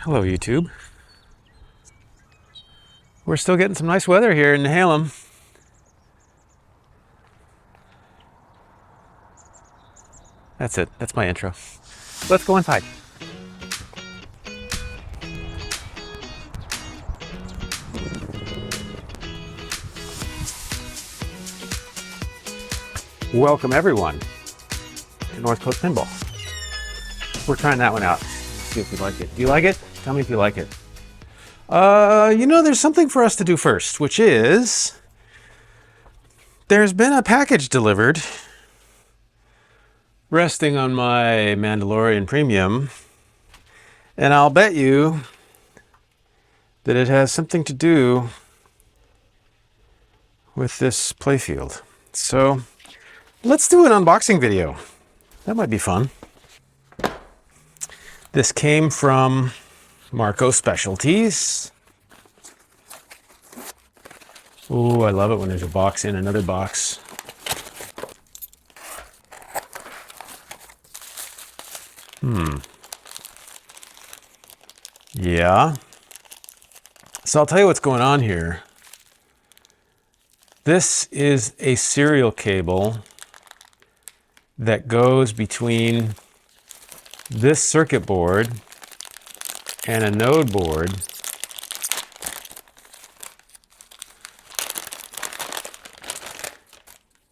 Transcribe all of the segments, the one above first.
Hello, YouTube. We're still getting some nice weather here in Halem. That's it. That's my intro. Let's go inside. Welcome, everyone, to North Coast Pinball. We're trying that one out. See if you like it. Do you like it? Tell me if you like it. There's something for us to do first, which is there's been a package delivered resting on my Mandalorian Premium, and I'll bet you that it has something to do with this playfield. So let's do an unboxing video. That might be fun. This came from Marco Specialties. Ooh, I love it when there's a box in another box. Yeah. So I'll tell you what's going on here. This is a serial cable that goes between this circuit board and a node board.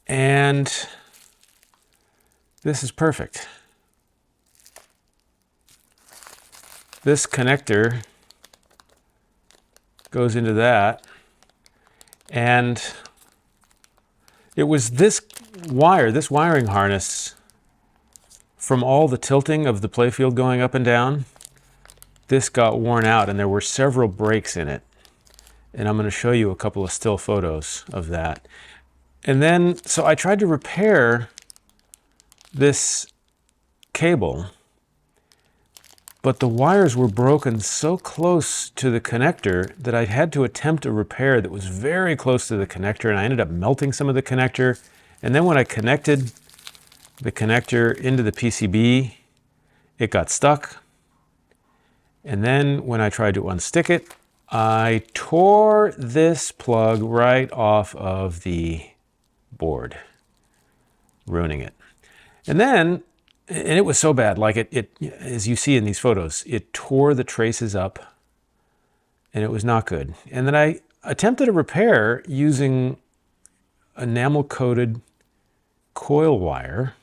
And this is perfect. This connector goes into that, and it was this wire, this wiring harness, from all the tilting of the playfield going up and down, this got worn out and there were several breaks in it. And I'm going to show you a couple of still photos of that. And then, so I tried to repair this cable, but the wires were broken so close to the connector that I had to attempt a repair that was very close to the connector, and I ended up melting some of the connector. And then when I connected the connector into the PCB, it got stuck. And then when I tried to unstick it, I tore this plug right off of the board, ruining it. And then, and it was so bad, like it, as you see in these photos, it tore the traces up and it was not good. And then I attempted a repair using enamel-coated coil wire,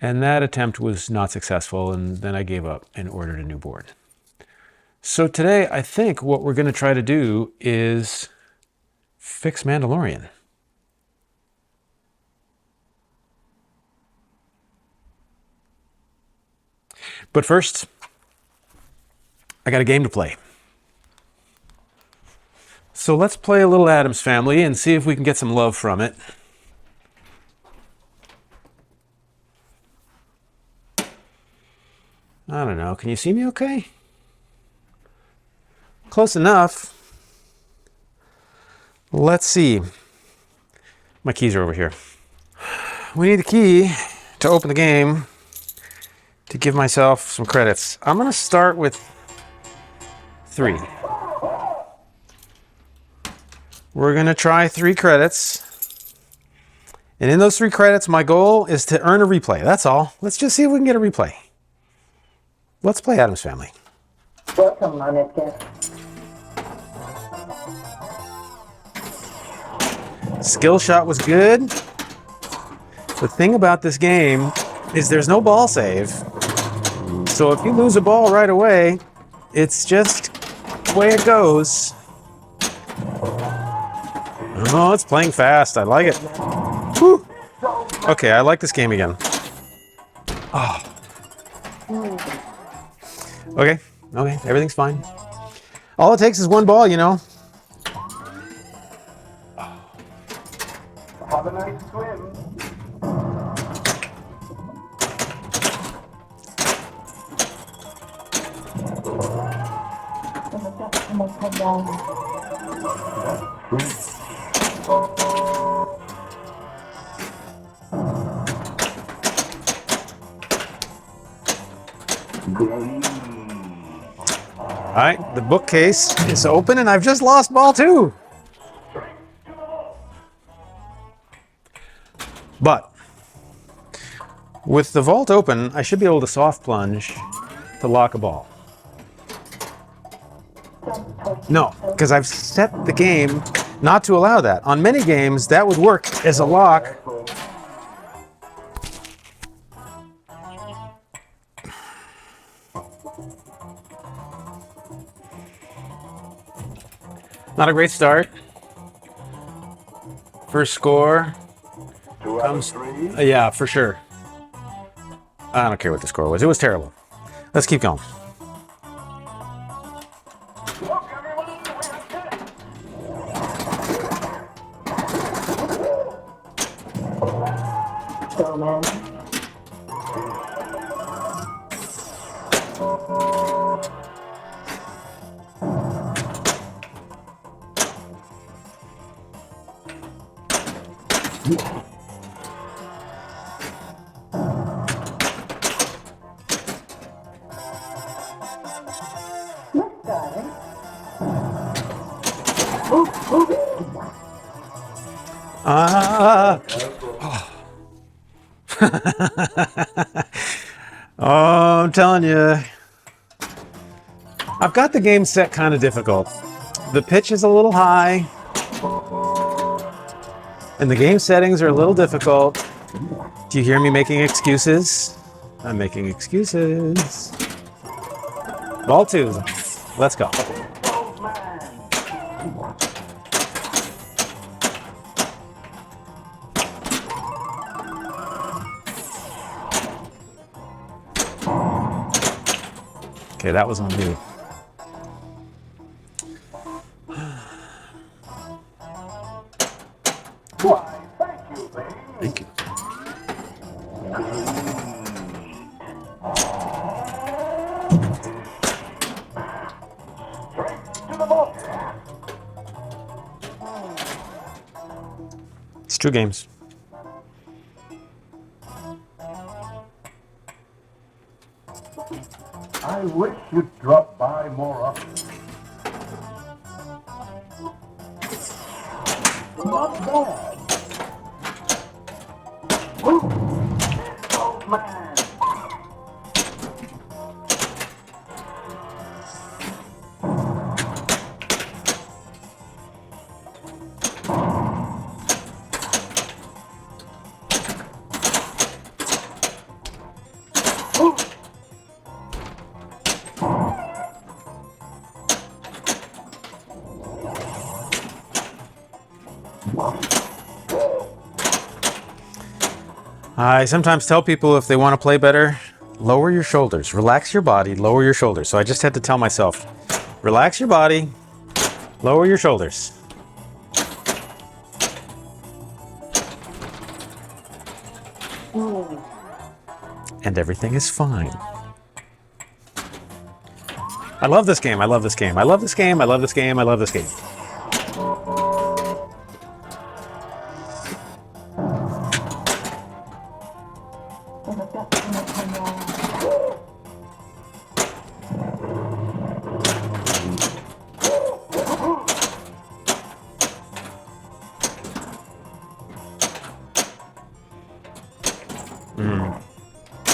and that attempt was not successful, and then I gave up and ordered a new board. So today, I think what we're going to try to do is fix Mandalorian. But first, I got a game to play. So let's play a little Addams Family and see if we can get some love from it. I don't know. Can you see me okay? Close enough. Let's see. My keys are over here. We need the key to open the game to give myself some credits. I'm going to start with 3. We're going to try 3 credits. And in those 3 credits, my goal is to earn a replay. That's all. Let's just see if we can get a replay. Let's play Addams Family. Welcome, honored guest. Skill shot was good. The thing about this game is there's no ball save. So if you lose a ball right away, it's just the way it goes. Oh, it's playing fast. I like it. Whew. Okay, I like this game again. Oh. Okay, everything's fine. All it takes is 1 ball, you know. Have a nice swim. right, the bookcase is open and I've just lost ball 2. But with the vault open, I should be able to soft plunge to lock a ball. No, because I've set the game not to allow that. On many games, that would work as a lock. Not a great start. First score comes. Yeah, for sure. I don't care what the score was. It was terrible. Let's keep going. Go, man. Ah! Oh, I'm telling you. I've got the game set kind of difficult. The pitch is a little high. And the game settings are a little difficult. Do you hear me making excuses? I'm making excuses. Ball 2. Let's go. Okay, that was on me. Why, thank you, baby. Thank you. It's 2 games. I wish you'd drop by more often. Not bad. Oh, man. I sometimes tell people if they want to play better, lower your shoulders, relax your body, lower your shoulders. So I just had to tell myself, relax your body, lower your shoulders. And everything is fine. I love this game. I love this game. I love this game. I love this game. I love this game.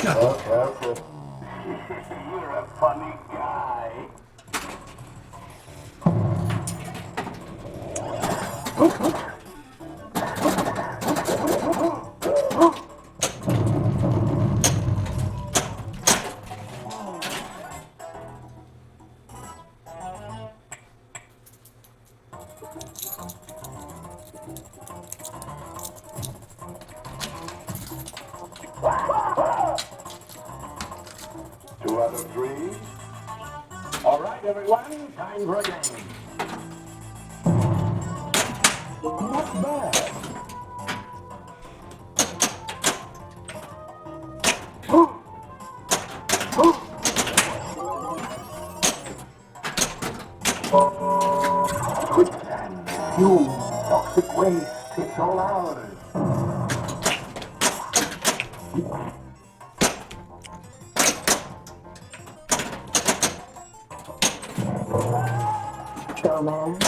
Oh, careful. You're a funny guy. Two out of three. All right, everyone, time for a game. Not bad. Quicksand, fumes, toxic waste, it's all ours. Showman.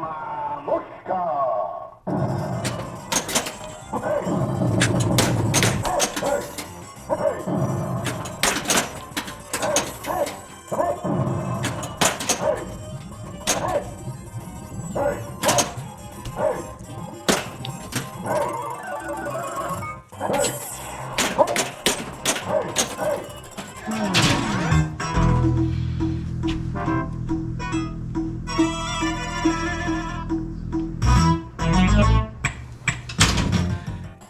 Mamushka.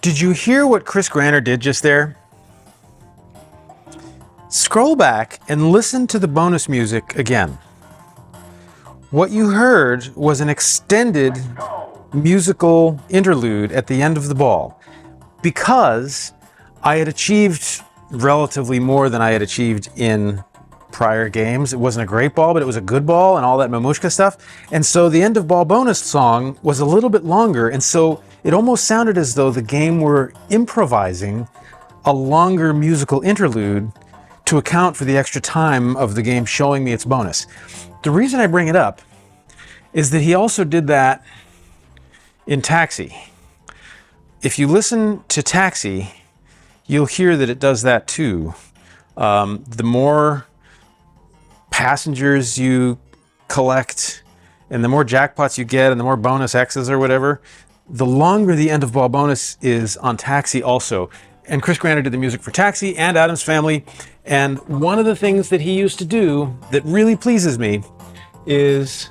Did you hear what Chris Granner did just there? Scroll back and listen to the bonus music again. What you heard was an extended musical interlude at the end of the ball, because I had achieved relatively more than I had achieved in prior games. It wasn't a great ball, but it was a good ball and all that mamushka stuff. And so the end of ball bonus song was a little bit longer, and so it almost sounded as though the game were improvising a longer musical interlude to account for the extra time of the game showing me its bonus. The reason I bring it up is that he also did that in Taxi. If you listen to Taxi, you'll hear that it does that too. The more passengers you collect and the more jackpots you get and the more bonus X's or whatever, the longer the end of ball bonus is on Taxi also. And Chris Granner did the music for Taxi and Addams Family. And one of the things that he used to do that really pleases me is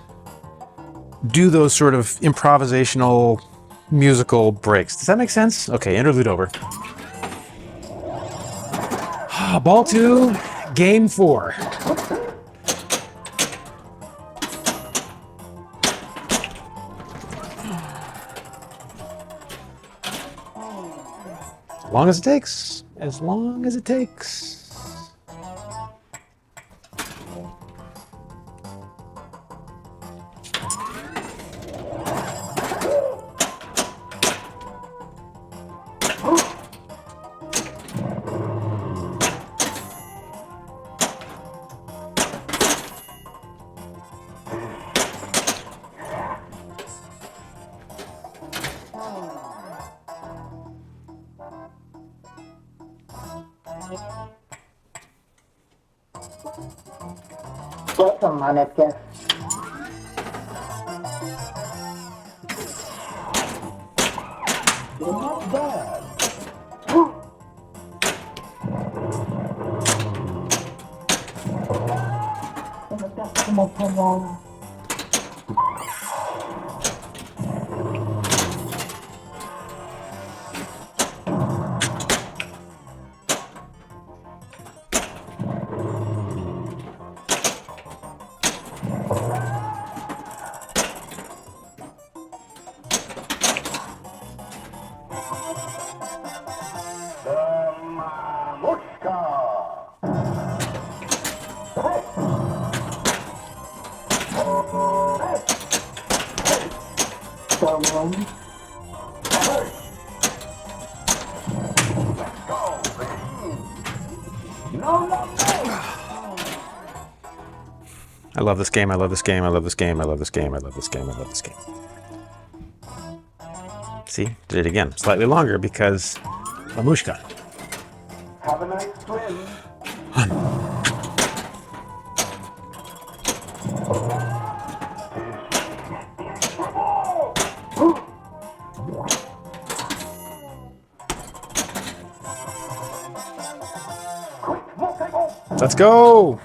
do those sort of improvisational musical breaks. Does that make sense? Okay, interlude over. Ball 2, game 4. As long as it takes. As long as it takes. Welcome, Manetka. You're not bad. I love this game, I love this game, I love this game, I love this game, I love this game, I love this game. See, did it again. Slightly longer because Mamushka. Have a nice swim. Let's go!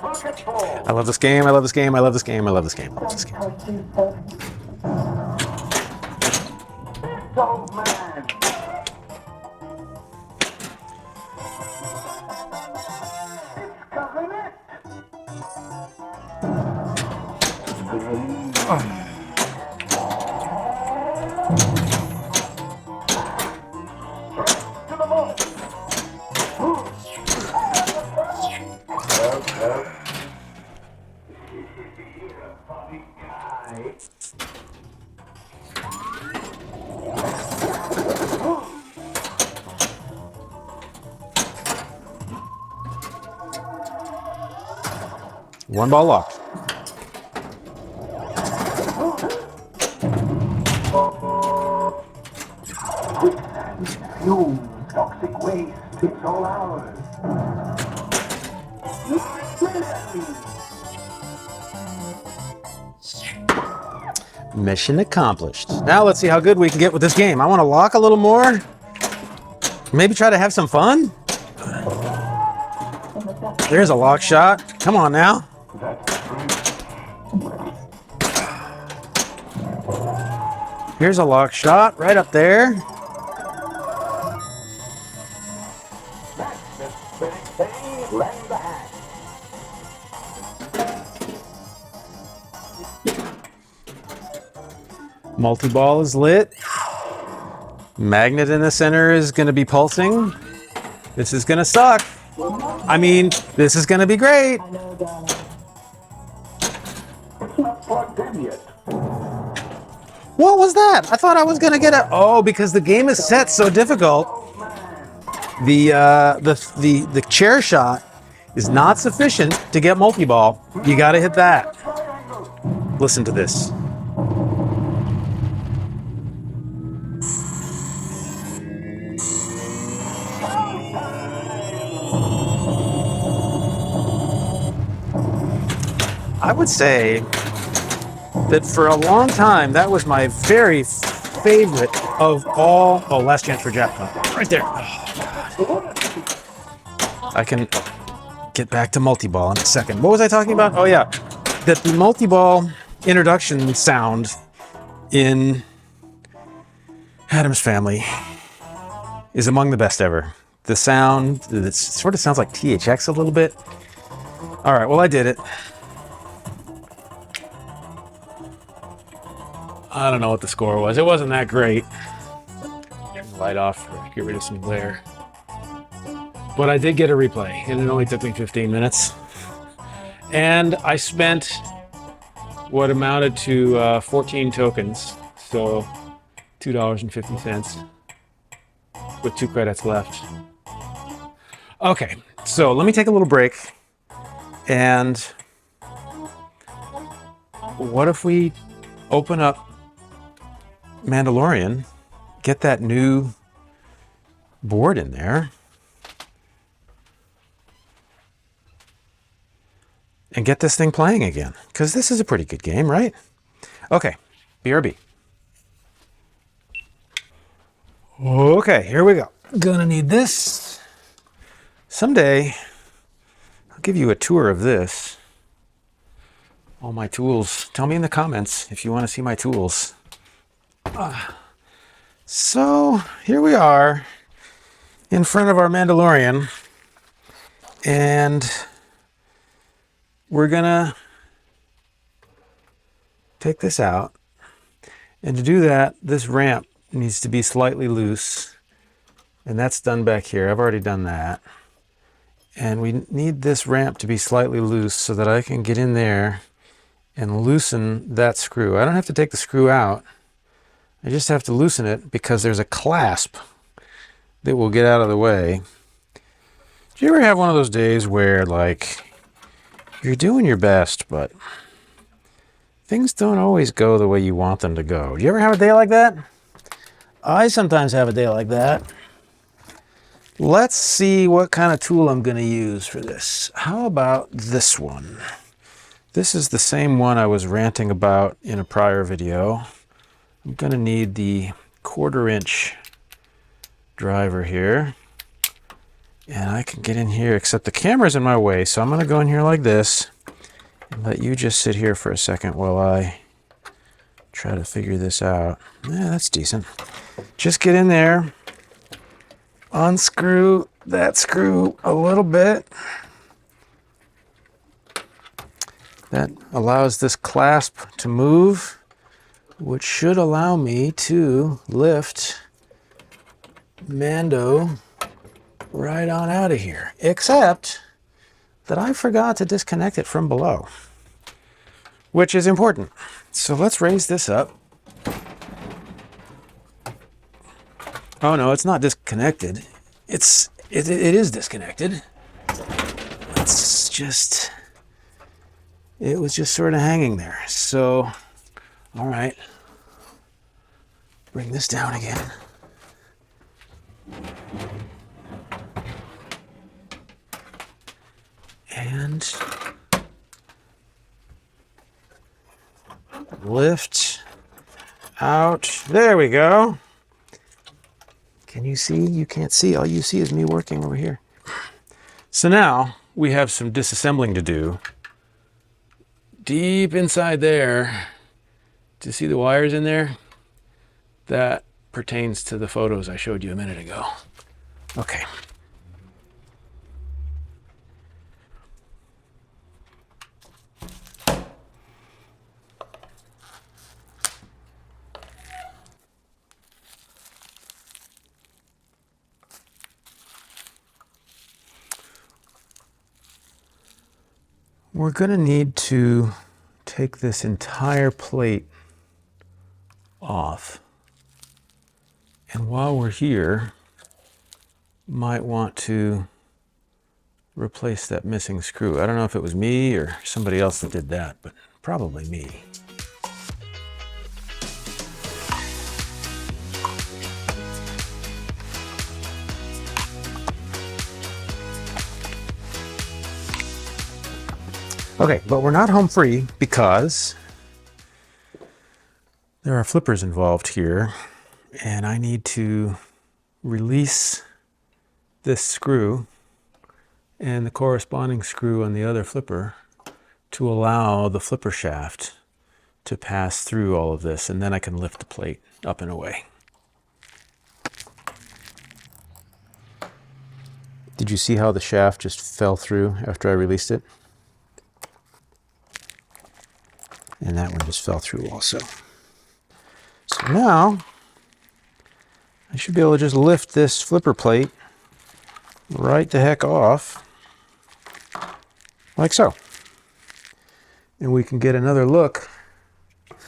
Bucket full. I love this game. I love this game. I love this game. I love this game. I love this game. Old man. It's covering it. To the ball. Funny guy. One ball locked. Fumes, toxic waste, it's all ours. Mission accomplished. Now let's see how good we can get with this game. I want to lock a little more. Maybe try to have some fun. There's a lock shot. Come on now. Here's a lock shot right up there. Multi-ball is lit. Magnet in the center is going to be pulsing. This is going to suck. I mean, this is going to be great. It's not plugged in yet. What was that? I thought I was going to get a... Oh, because the game is set so difficult. The chair shot is not sufficient to get multi-ball. You got to hit that. Listen to this. I would say that for a long time, that was my very favorite of all... Oh, last chance for jackpot. Right there. Oh, God. I can get back to multi-ball in a second. What was I talking about? Oh, yeah. That the multi-ball introduction sound in Addams Family is among the best ever. The sound, it sort of sounds like THX a little bit. All right, well, I did it. I don't know what the score was. It wasn't that great. Turn the light off, get rid of some glare. But I did get a replay, and it only took me 15 minutes. And I spent what amounted to 14 tokens, so $2.50 with 2 credits left. Okay, so let me take a little break. And what if we open up Mandalorian, get that new board in there, and get this thing playing again? Because this is a pretty good game, right? Okay, BRB. Okay, here we go. Gonna need this. Someday, I'll give you a tour of this. All my tools. Tell me in the comments if you want to see my tools. So here we are in front of our Mandalorian, and we're gonna take this out. And to do that, this ramp needs to be slightly loose, and that's done back here. I've already done that. And we need this ramp to be slightly loose so that I can get in there and loosen that screw. I don't have to take the screw out. I just have to loosen it because there's a clasp that will get out of the way. Do you ever have one of those days where, like, you're doing your best, but things don't always go the way you want them to go? Do you ever have a day like that? I sometimes have a day like that. Let's see what kind of tool I'm going to use for this. How about this one? This is the same one I was ranting about in a prior video. I'm going to need the 1/4 inch driver here. And I can get in here, except the camera's in my way, so I'm going to go in here like this and let you just sit here for a second while I try to figure this out. Yeah, that's decent. Just get in there, unscrew that screw a little bit. That allows this clasp to move, which should allow me to lift Mando right on out of here, except that I forgot to disconnect it from below, which is important. So let's raise this up. Oh no, it's not disconnected. It is disconnected. It's just, it was just sort of hanging there. So, all right, bring this down again. And lift out. There we go. Can you see? You can't see. All you see is me working over here. So now we have some disassembling to do. Deep inside there, do you see the wires in there? That pertains to the photos I showed you a minute ago. Okay. We're going to need to take this entire plate off. And while we're here, might want to replace that missing screw. I don't know if it was me or somebody else that did that, but probably me. Okay, but we're not home free because there are flippers involved here, and I need to release this screw and the corresponding screw on the other flipper to allow the flipper shaft to pass through all of this, and then I can lift the plate up and away. Did you see how the shaft just fell through after I released it? And that one just fell through also. So now I should be able to just lift this flipper plate right the heck off, like so. And we can get another look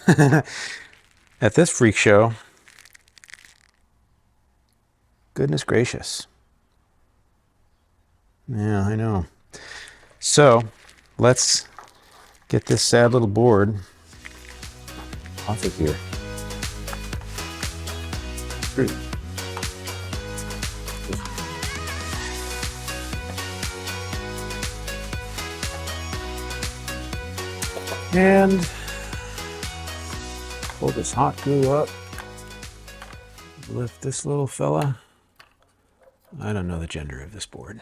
at this freak show. Goodness gracious. Yeah, I know. So let's get this sad little board off of here. And pull this hot glue up. Lift this little fella. I don't know the gender of this board,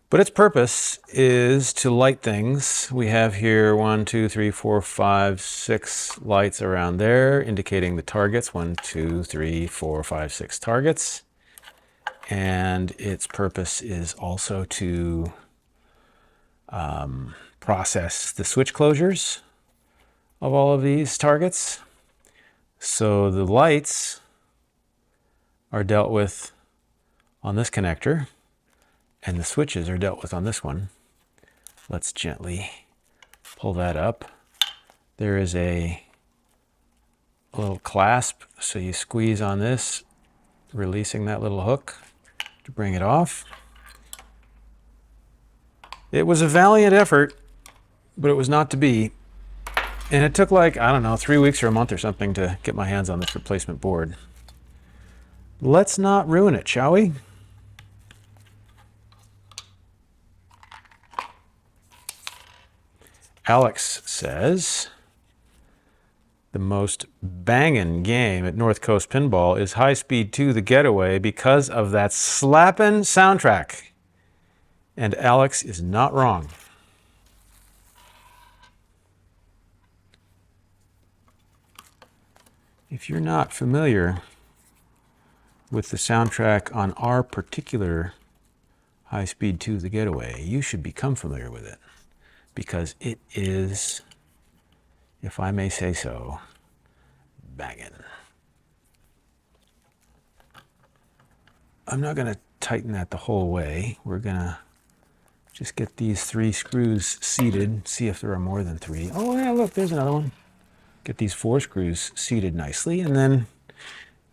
but its purpose is to light things. We have here 1, 2, 3, 4, 5, 6 lights around there, indicating the targets. 1, 2, 3, 4, 5, 6 targets. And its purpose is also to process the switch closures of all of these targets. So the lights are dealt with on this connector, and the switches are dealt with on this one. Let's gently pull that up. There is a little clasp, so you squeeze on this, releasing that little hook to bring it off. It was a valiant effort, but it was not to be. And it took like, I don't know, 3 weeks or a month or something to get my hands on this replacement board. Let's not ruin it, shall we? Alex says, the most bangin' game at North Coast Pinball is High Speed 2 The Getaway because of that slappin' soundtrack. And Alex is not wrong. If you're not familiar with the soundtrack on our particular High Speed 2 The Getaway, you should become familiar with it, because it is, if I may say so, banging. I'm not going to tighten that the whole way. We're going to just get these 3 screws seated, see if there are more than 3. Oh yeah, look, there's another one. Get these 4 screws seated nicely, and then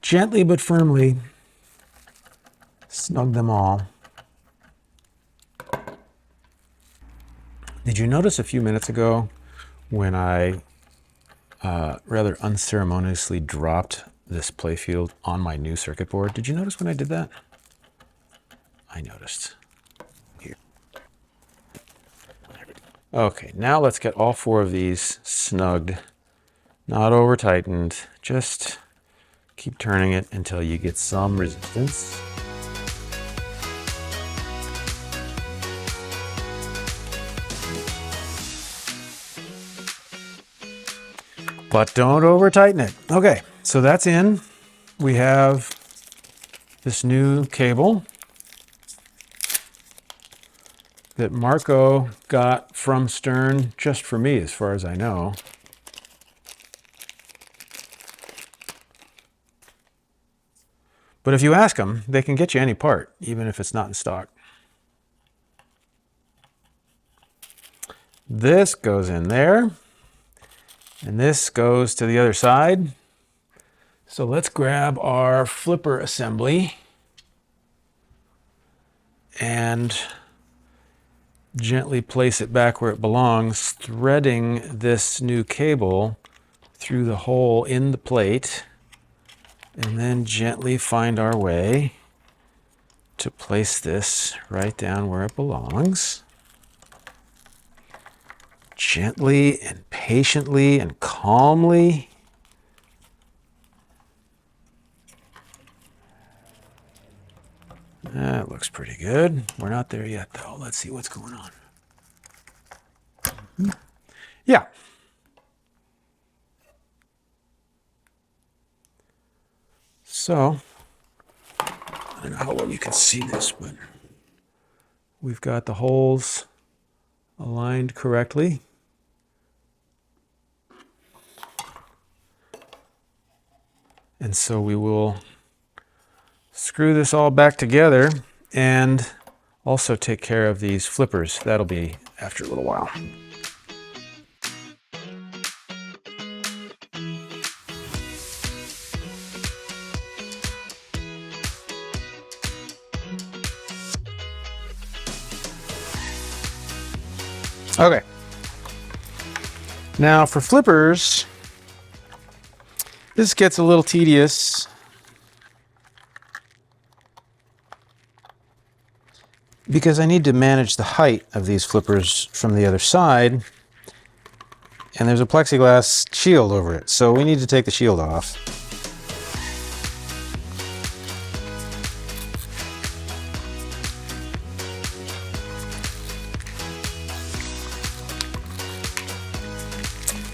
gently but firmly snug them all. Did you notice a few minutes ago when I rather unceremoniously dropped this playfield on my new circuit board? Did you notice when I did that? I noticed. Here. Okay, now let's get all 4 of these snugged, not over tightened. Just keep turning it until you get some resistance. But don't over tighten it. Okay, so that's in. We have this new cable that Marco got from Stern just for me, as far as I know. But if you ask them, they can get you any part, even if it's not in stock. This goes in there, and this goes to the other side. So let's grab our flipper assembly and gently place it back where it belongs, threading this new cable through the hole in the plate, and then gently find our way to place this right down where it belongs. Gently and patiently and calmly. That looks pretty good. We're not there yet, though. Let's see what's going on. Yeah. So, I don't know how well you can see this, but we've got the holes aligned correctly. And so we will screw this all back together and also take care of these flippers. That'll be after a little while. Okay. Now for flippers, this gets a little tedious because I need to manage the height of these flippers from the other side, and there's a plexiglass shield over it, so we need to take the shield off.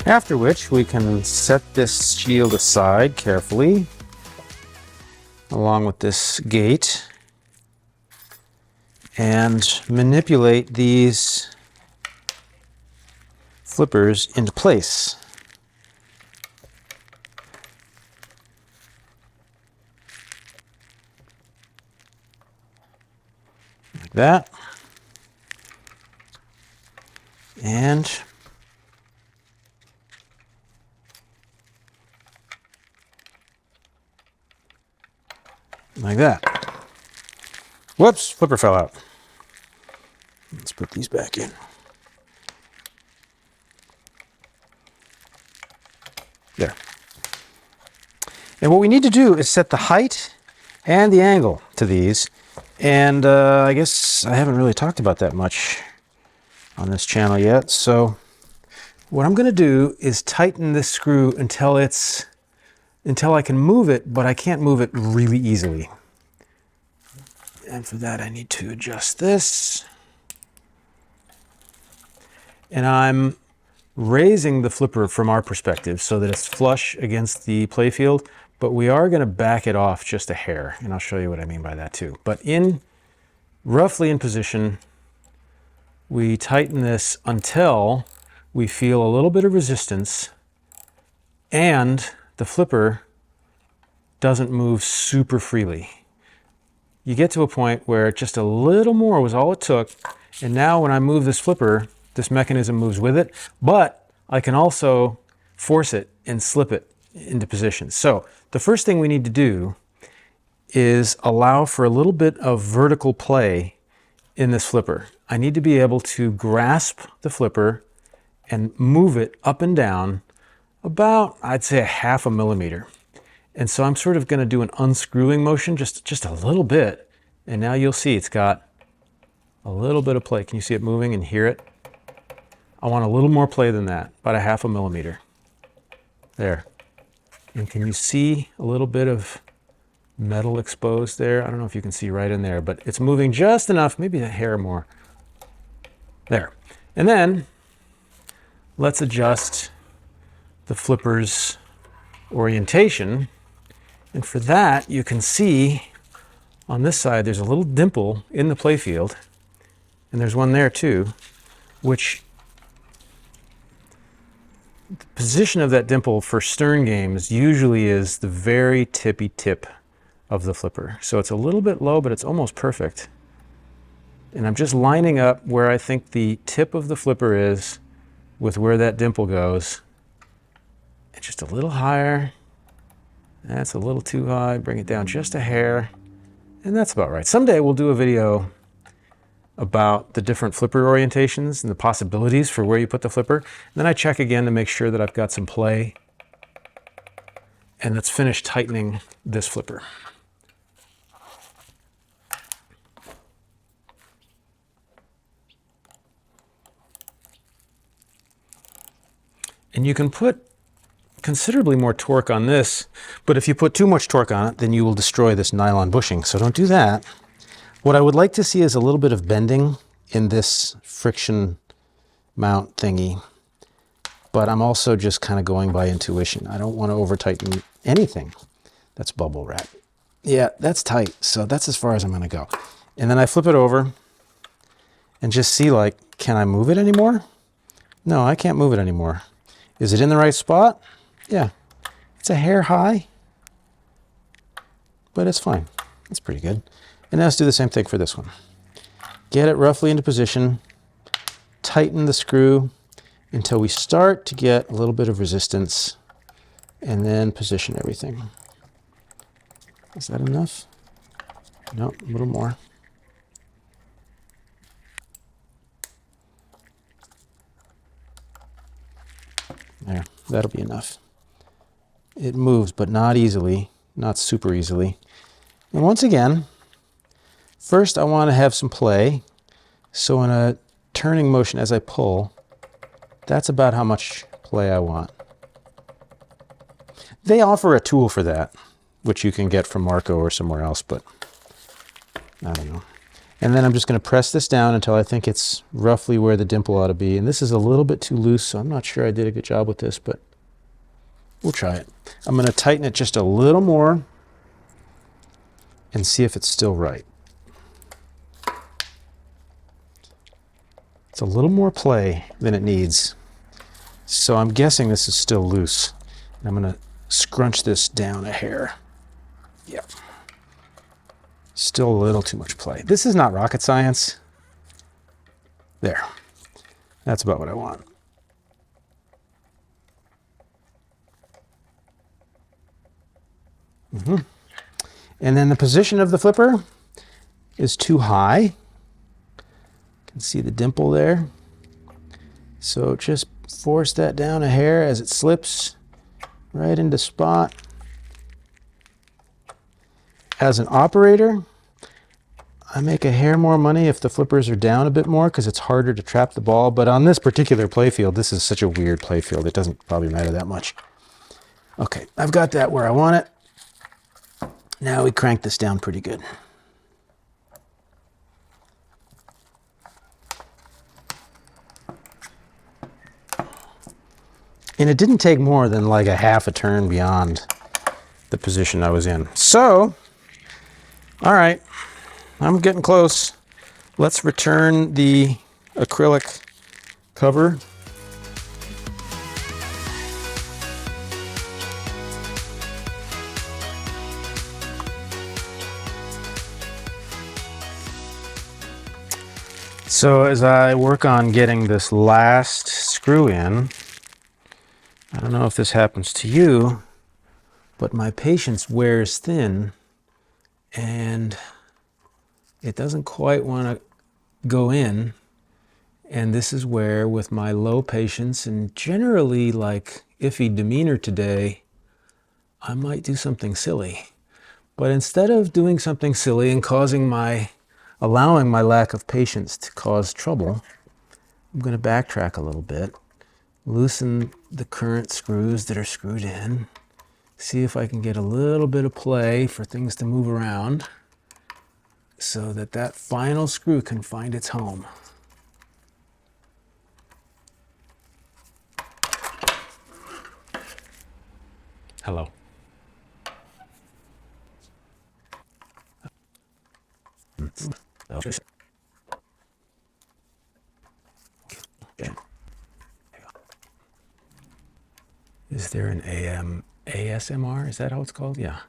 After which we can set this shield aside carefully, along with this gate, and manipulate these flippers into place. Like that. And like that. Whoops, flipper fell out. Let's put these back in. There. And what we need to do is set the height and the angle to these. And I guess I haven't really talked about that much on this channel yet. So What I'm going to do is tighten this screw until I can move it, but I can't move it really easily. And for that, I need to adjust this. And I'm raising the flipper from our perspective so that it's flush against the playfield, but we are going to back it off just a hair, and I'll show you what I mean by that too. But roughly in position, we tighten this until we feel a little bit of resistance and the flipper doesn't move super freely. You get to a point where just a little more was all it took, and now when I move this flipper, this mechanism moves with it, but I can also force it and slip it into position. So the first thing we need to do is allow for a little bit of vertical play in this flipper. I need to be able to grasp the flipper and move it up and down about, I'd say, 1/2 millimeter. And so I'm sort of going to do an unscrewing motion, just a little bit. And now you'll see it's got a little bit of play. Can you see it moving and hear it? I want a little more play than that, about 1/2 millimeter. There. And can you see a little bit of metal exposed there? I don't know if you can see right in there, but it's moving just enough, maybe a hair more. There. And then let's adjust the flipper's orientation. And for that, you can see on this side, there's a little dimple in the playfield, and there's one there too, which the position of that dimple for stern games usually is the very tippy tip of the flipper. So it's a little bit low, but it's almost perfect. And I'm just lining up where I think the tip of the flipper is with where that dimple goes. And just a little higher. That's a little too high. Bring it down just a hair. And that's about right. Someday we'll do a video about the different flipper orientations and the possibilities for where you put the flipper. And then I check again to make sure that I've got some play. And let's finish tightening this flipper. And you can put considerably more torque on this, but if you put too much torque on it, then you will destroy this nylon bushing, so don't do that. What I would like to see is a little bit of bending in this friction mount thingy, but I'm also just kind of going by intuition. I don't want to over tighten anything that's bubble wrap. Yeah, that's tight, so that's as far as I'm going to go. And then I flip it over and just see, like, can I move it anymore? No, I can't move it anymore. Is it in the right spot? Yeah, it's a hair high, but it's fine. It's pretty good. And now let's do the same thing for this one. Get it roughly into position, tighten the screw until we start to get a little bit of resistance, and then position everything. Is that enough? No, a little more. There, that'll be enough. It moves, but not easily, not super easily. And once again, first I want to have some play. So in a turning motion as I pull, that's about how much play I want. They offer a tool for that, which you can get from Marco or somewhere else, but I don't know. And then I'm just going to press this down until I think it's roughly where the dimple ought to be. And this is a little bit too loose, so I'm not sure I did a good job with this, but we'll try it. I'm going to tighten it just a little more and see if it's still right. It's a little more play than it needs. So I'm guessing this is still loose. And I'm going to scrunch this down a hair. Yep. Still a little too much play. This is not rocket science. There. That's about what I want. And then the position of the flipper is too high. You can see the dimple there. So just force that down a hair as it slips right into spot. As an operator, I make a hair more money if the flippers are down a bit more because it's harder to trap the ball. But on this particular playfield, this is such a weird playfield, it doesn't probably matter that much. Okay, I've got that where I want it. Now we crank this down pretty good. And it didn't take more than like a half a turn beyond the position I was in. So, all right, I'm getting close. Let's return the acrylic cover. So as I work on getting this last screw in, I don't know if this happens to you, but my patience wears thin and it doesn't quite want to go in. And this is where, with my low patience and generally like iffy demeanor today, I might do something silly. But instead of doing something silly and allowing my lack of patience to cause trouble, I'm going to backtrack a little bit, loosen the current screws that are screwed in, see if I can get a little bit of play for things to move around so that that final screw can find its home. Hello. Is there an ASMR? Is that how it's called? Yeah.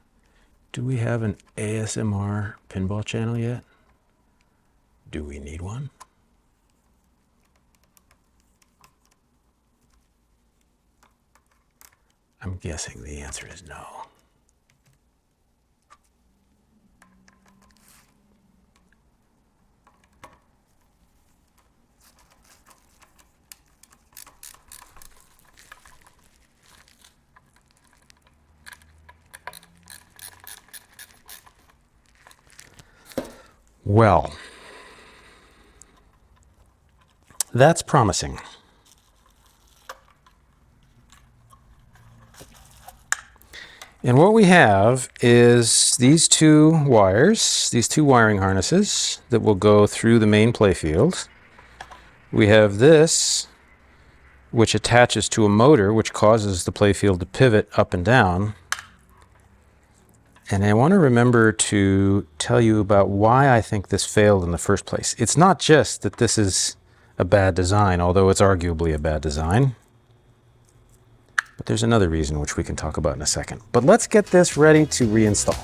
Do we have an ASMR pinball channel yet? Do we need one? I'm guessing the answer is no. Well, that's promising. And what we have is these two wires, these two wiring harnesses that will go through the main playfield. We have this, which attaches to a motor, which causes the playfield to pivot up and down. And I want to remember to tell you about why I think this failed in the first place. It's not just that this is a bad design, although it's arguably a bad design. But there's another reason which we can talk about in a second. But let's get this ready to reinstall.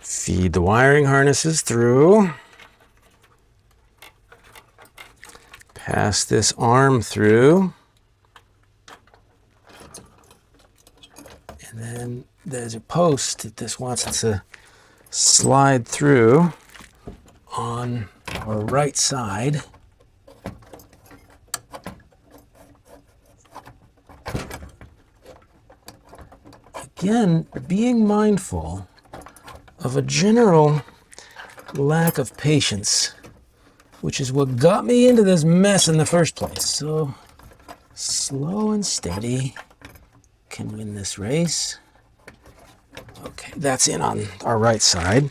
Feed the wiring harnesses through. Pass this arm through. And then there's a post that this wants to slide through on our right side. Again, being mindful of a general lack of patience, which is what got me into this mess in the first place. So slow and steady can win this race. Okay, that's in on our right side.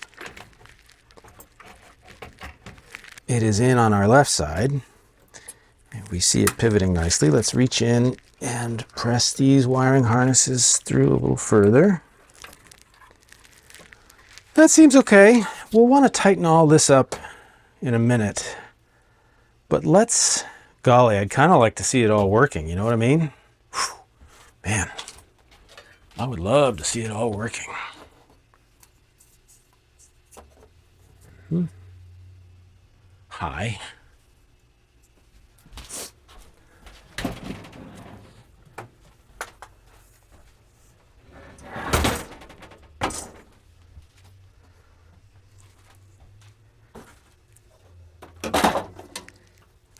It is in on our left side. And we see it pivoting nicely. Let's reach in and press these wiring harnesses through a little further. That seems okay. We'll want to tighten all this up in a minute. But golly, I'd kind of like to see it all working, you know what I mean? Whew, man, I would love to see it all working. Hi.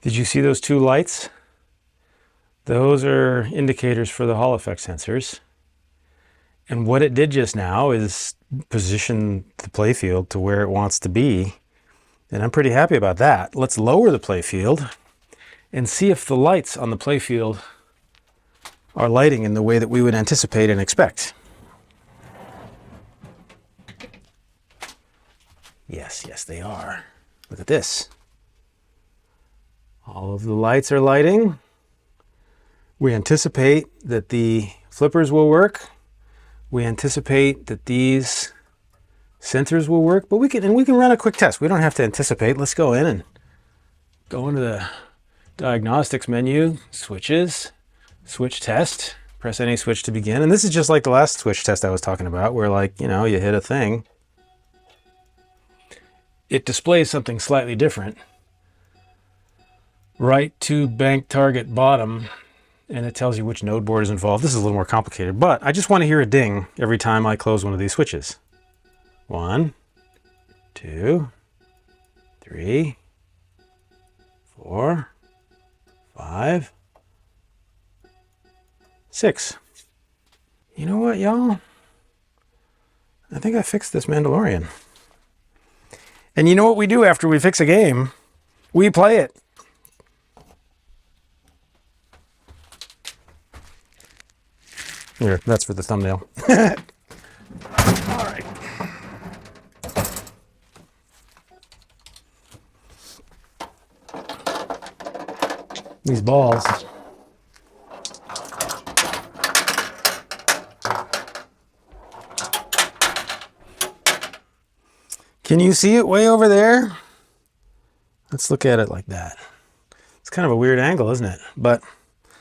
Did you see those two lights? Those are indicators for the Hall effect sensors. And what it did just now is position the playfield to where it wants to be. And I'm pretty happy about that. Let's lower the playfield and see if the lights on the playfield are lighting in the way that we would anticipate and expect. Yes, yes, they are. Look at this. All of the lights are lighting. We anticipate that the flippers will work. We anticipate that these sensors will work, but we can run a quick test. We don't have to anticipate. Let's go in and go into the diagnostics menu, switches, switch test, press any switch to begin. And this is just like the last switch test I was talking about, where like, you know, you hit a thing. It displays something slightly different. Right to bank target bottom, and it tells you which node board is involved. This is a little more complicated, but I just want to hear a ding every time I close one of these switches. 1, 2, 3, 4, 5, 6. You know what, y'all? I think I fixed this Mandalorian. And you know what we do after we fix a game? We play it. Here, that's for the thumbnail. All right. These balls. Can you see it way over there? Let's look at it like that. It's kind of a weird angle, isn't it? But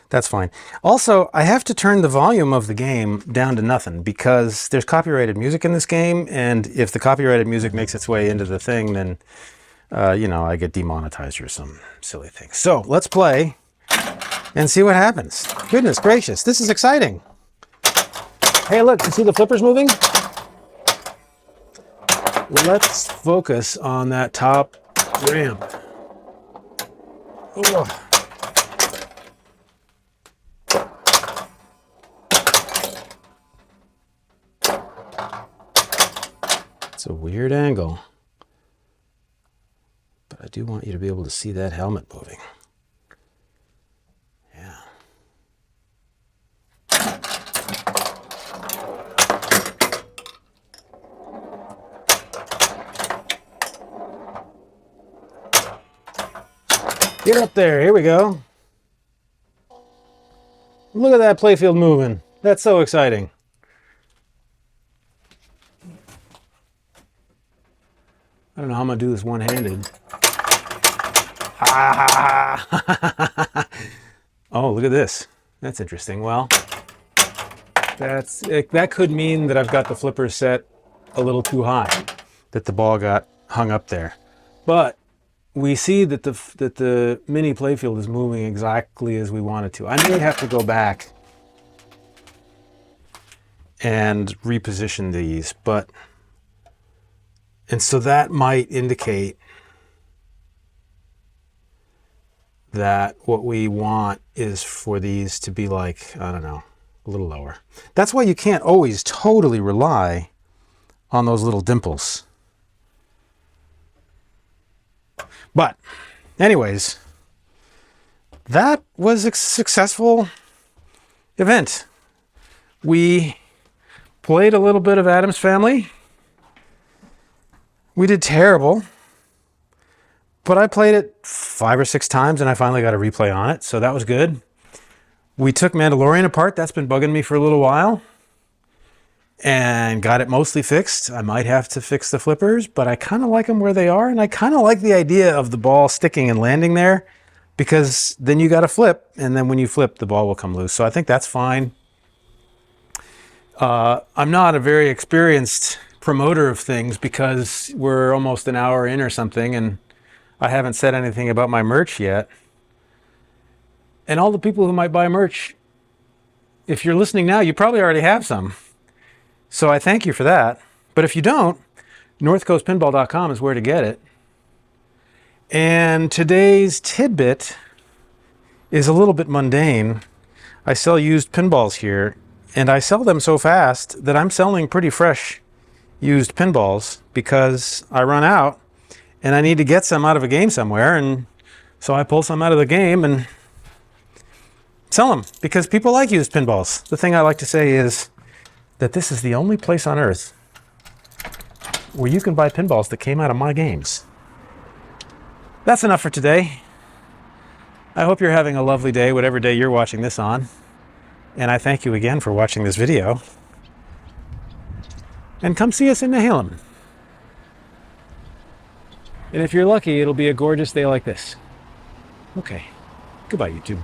that's fine. Also, I have to turn the volume of the game down to nothing because there's copyrighted music in this game, and if the copyrighted music makes its way into the thing, then, you know, I get demonetized or some silly thing. So let's play and see what happens. Goodness gracious, this is exciting. Hey, look, you see the flippers moving? Let's focus on that top ramp. Ugh. It's a weird angle, but I do want you to be able to see that helmet moving. Yeah. Get up there, here we go. Look at that playfield moving. That's so exciting. I don't know how I'm gonna do this one-handed. Oh, look at this. That's interesting. Well, that could mean that I've got the flipper set a little too high, that the ball got hung up there. But we see that the mini playfield is moving exactly as we want it to. I may have to go back and reposition these, and so that might indicate that what we want is for these to be like, I don't know, a little lower. That's why you can't always totally rely on those little dimples. But anyways, that was a successful event. We played a little bit of Addams Family. We did terrible, but I played it 5 or 6 times and I finally got a replay on it, so that was good. We took Mandalorian apart. That's been bugging me for a little while and got it mostly fixed. I might have to fix the flippers, but I kind of like them where they are, and I kind of like the idea of the ball sticking and landing there, because then you got to flip, and then when you flip, the ball will come loose. So I think that's fine. I'm not a very experienced promoter of things because we're almost an hour in or something, and I haven't said anything about my merch yet. And all the people who might buy merch, if you're listening now, you probably already have some. So I thank you for that. But if you don't, northcoastpinball.com is where to get it. And today's tidbit is a little bit mundane. I sell used pinballs here, and I sell them so fast that I'm selling pretty fresh used pinballs because I run out and I need to get some out of a game somewhere, and so I pull some out of the game and sell them because people like used pinballs. The thing I like to say is that this is the only place on earth where you can buy pinballs that came out of my games. That's enough for today. I hope you're having a lovely day, whatever day you're watching this on. And I thank you again for watching this video. And come see us in Nehalem. And if you're lucky, it'll be a gorgeous day like this. Okay. Goodbye, YouTube.